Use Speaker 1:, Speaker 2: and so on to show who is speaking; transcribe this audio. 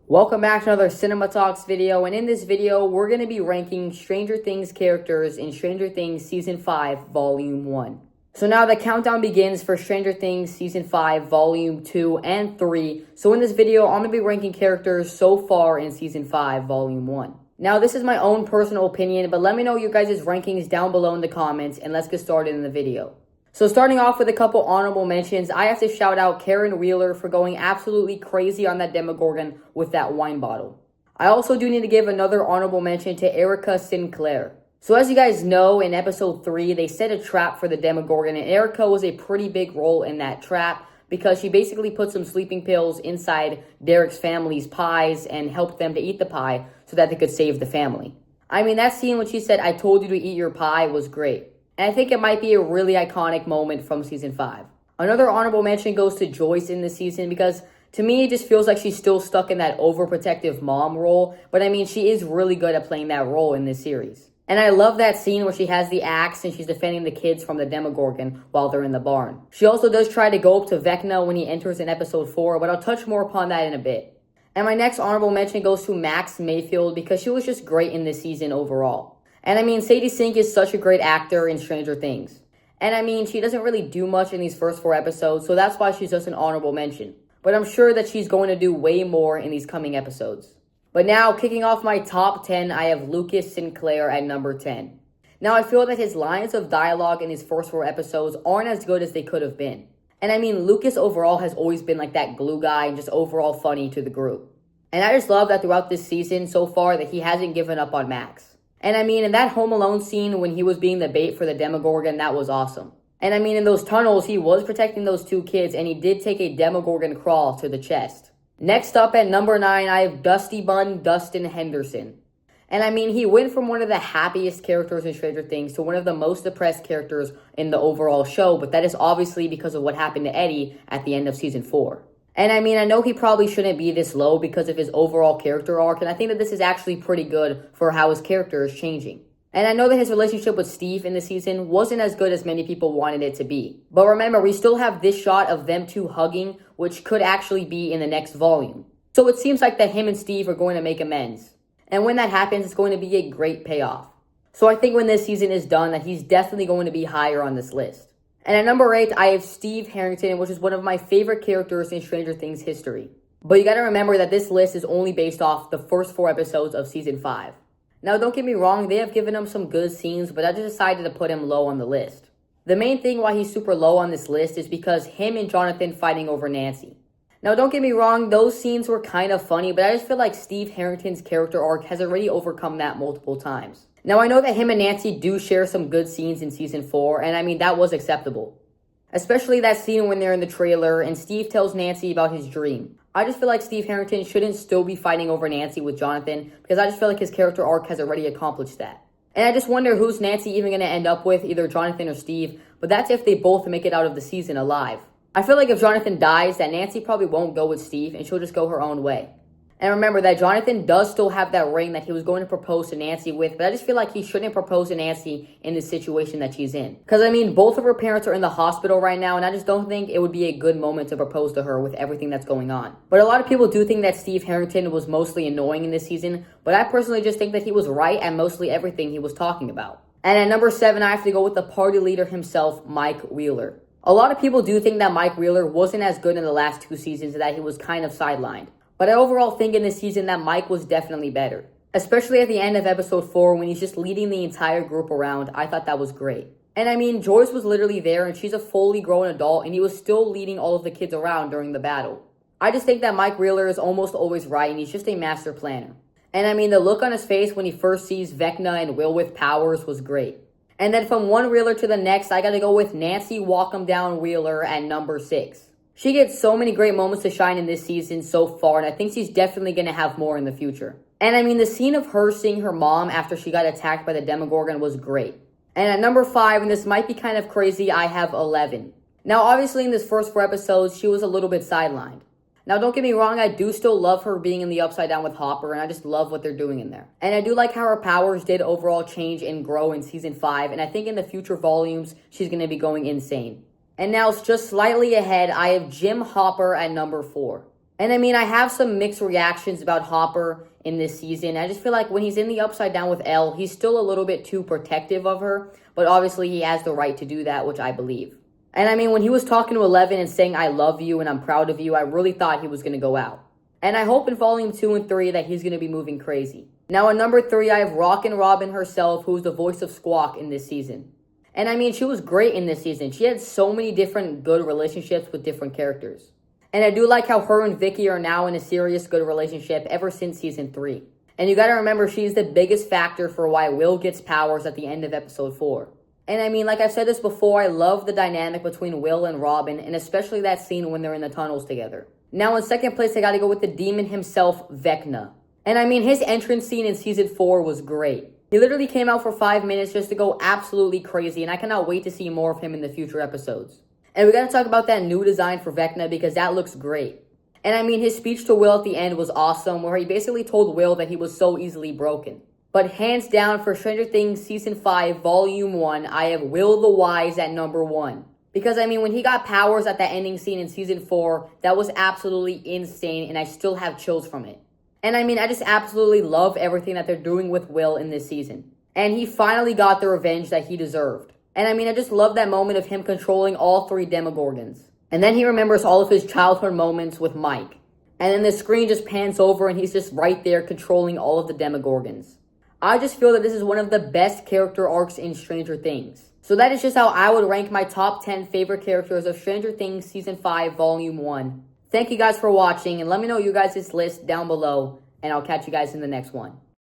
Speaker 1: Welcome back to another Cinema Talks video, and in this video, we're going to be ranking Stranger Things characters in Stranger Things Season 5, Volume 1. So now the countdown begins for Stranger Things Season 5, Volume 2, and 3. So in this video, I'm going to be ranking characters so far in Season 5, Volume 1. Now, this is my own personal opinion, but let me know your guys' rankings down below in the comments, and let's get started in the video. So starting off with a couple honorable mentions, I have to shout out Karen Wheeler for going absolutely crazy on that Demogorgon with that wine bottle. I also do need to give another honorable mention to Erica Sinclair. So as you guys know, in episode 3, they set a trap for the Demogorgon, and Erica was a pretty big role in that trap because she basically put some sleeping pills inside Derek's family's pies and helped them to eat the pie so that they could save the family. I mean, that scene when she said, "I told you to eat your pie," was great. And I think it might be a really iconic moment from Season 5. Another honorable mention goes to Joyce in this season because to me it just feels like she's still stuck in that overprotective mom role. But I mean, she is really good at playing that role in this series. And I love that scene where she has the axe and she's defending the kids from the Demogorgon while they're in the barn. She also does try to go up to Vecna when he enters in episode 4, but I'll touch more upon that in a bit. And my next honorable mention goes to Max Mayfield because she was just great in this season overall. And I mean, Sadie Sink is such a great actor in Stranger Things. And I mean, she doesn't really do much in these first 4 episodes, so that's why she's just an honorable mention. But I'm sure that she's going to do way more in these coming episodes. But now, kicking off my top 10, I have Lucas Sinclair at number 10. Now, I feel that his lines of dialogue in these first 4 episodes aren't as good as they could have been. And I mean, Lucas overall has always been like that glue guy and just overall funny to the group. And I just love that throughout this season so far that he hasn't given up on Max. And I mean, in that Home Alone scene when he was being the bait for the Demogorgon, that was awesome. And I mean, in those tunnels, he was protecting those 2 kids, and he did take a Demogorgon crawl to the chest. Next up at number 9, I have Dusty Bun Dustin Henderson. And I mean, he went from one of the happiest characters in Stranger Things to one of the most depressed characters in the overall show, but that is obviously because of what happened to Eddie at the end of Season 4. And I mean, I know he probably shouldn't be this low because of his overall character arc, and I think that this is actually pretty good for how his character is changing. And I know that his relationship with Steve in the season wasn't as good as many people wanted it to be. But remember, we still have this shot of them 2 hugging, which could actually be in the next volume. So it seems like that him and Steve are going to make amends. And when that happens, it's going to be a great payoff. So I think when this season is done, that he's definitely going to be higher on this list. And at number 8, I have Steve Harrington, which is one of my favorite characters in Stranger Things history. But you gotta remember that this list is only based off the first 4 episodes of Season 5. Now, don't get me wrong, they have given him some good scenes, but I just decided to put him low on the list. The main thing why he's super low on this list is because him and Jonathan fighting over Nancy. Now, don't get me wrong, those scenes were kind of funny, but I just feel like Steve Harrington's character arc has already overcome that multiple times. Now, I know that him and Nancy do share some good scenes in Season 4, and I mean, that was acceptable. Especially that scene when they're in the trailer and Steve tells Nancy about his dream. I just feel like Steve Harrington shouldn't still be fighting over Nancy with Jonathan because I just feel like his character arc has already accomplished that. And I just wonder who's Nancy even going to end up with, either Jonathan or Steve, but that's if they both make it out of the season alive. I feel like if Jonathan dies, that Nancy probably won't go with Steve and she'll just go her own way. And remember that Jonathan does still have that ring that he was going to propose to Nancy with, but I just feel like he shouldn't propose to Nancy in the situation that she's in. Because, I mean, both of her parents are in the hospital right now, and I just don't think it would be a good moment to propose to her with everything that's going on. But a lot of people do think that Steve Harrington was mostly annoying in this season, but I personally just think that he was right at mostly everything he was talking about. And at number 7, I have to go with the party leader himself, Mike Wheeler. A lot of people do think that Mike Wheeler wasn't as good in the last 2 seasons and that he was kind of sidelined. But I overall think in this season that Mike was definitely better. Especially at the end of episode 4 when he's just leading the entire group around. I thought that was great. And I mean, Joyce was literally there and she's a fully grown adult and he was still leading all of the kids around during the battle. I just think that Mike Wheeler is almost always right and he's just a master planner. And I mean, the look on his face when he first sees Vecna and Will with powers was great. And then from one Wheeler to the next, I gotta go with Nancy Walkham Down Wheeler at number 6. She gets so many great moments to shine in this season so far, and I think she's definitely going to have more in the future. And I mean, the scene of her seeing her mom after she got attacked by the Demogorgon was great. And at number 5, and this might be kind of crazy, I have Eleven. Now, obviously, in this first 4 episodes, she was a little bit sidelined. Now, don't get me wrong, I do still love her being in the Upside Down with Hopper, and I just love what they're doing in there. And I do like how her powers did overall change and grow in Season 5, and I think in the future volumes, she's going to be going insane. And now, just slightly ahead, I have Jim Hopper at number 4. And I mean, I have some mixed reactions about Hopper in this season. I just feel like when he's in the Upside Down with Elle, he's still a little bit too protective of her, but obviously he has the right to do that, which I believe. And I mean, when he was talking to Eleven and saying, I love you and I'm proud of you, I really thought he was going to go out. And I hope in Volume 2 and 3 that he's going to be moving crazy. Now, at number 3, I have Rockin' Robin herself, who's the voice of Squawk in this season. And I mean, she was great in this season. She had so many different good relationships with different characters. And I do like how her and Vicky are now in a serious good relationship ever since season 3. And you gotta remember, she's the biggest factor for why Will gets powers at the end of episode 4. And I mean, like I've said this before, I love the dynamic between Will and Robin, and especially that scene when they're in the tunnels together. Now in second place, I gotta go with the demon himself, Vecna. And I mean, his entrance scene in season 4 was great. He literally came out for 5 minutes just to go absolutely crazy, and I cannot wait to see more of him in the future episodes. And we gotta talk about that new design for Vecna because that looks great. And I mean, his speech to Will at the end was awesome, where he basically told Will that he was so easily broken. But hands down, for Stranger Things Season 5, Volume 1, I have Will the Wise at number 1. Because I mean, when he got powers at that ending scene in Season 4, that was absolutely insane, and I still have chills from it. And I mean, I just absolutely love everything that they're doing with Will in this season. And he finally got the revenge that he deserved. And I mean, I just love that moment of him controlling all 3 Demogorgons. And then he remembers all of his childhood moments with Mike. And then the screen just pans over and he's just right there controlling all of the Demogorgons. I just feel that this is one of the best character arcs in Stranger Things. So that is just how I would rank my top 10 favorite characters of Stranger Things Season 5, Volume 1. Thank you guys for watching, and let me know you guys' list down below, and I'll catch you guys in the next one.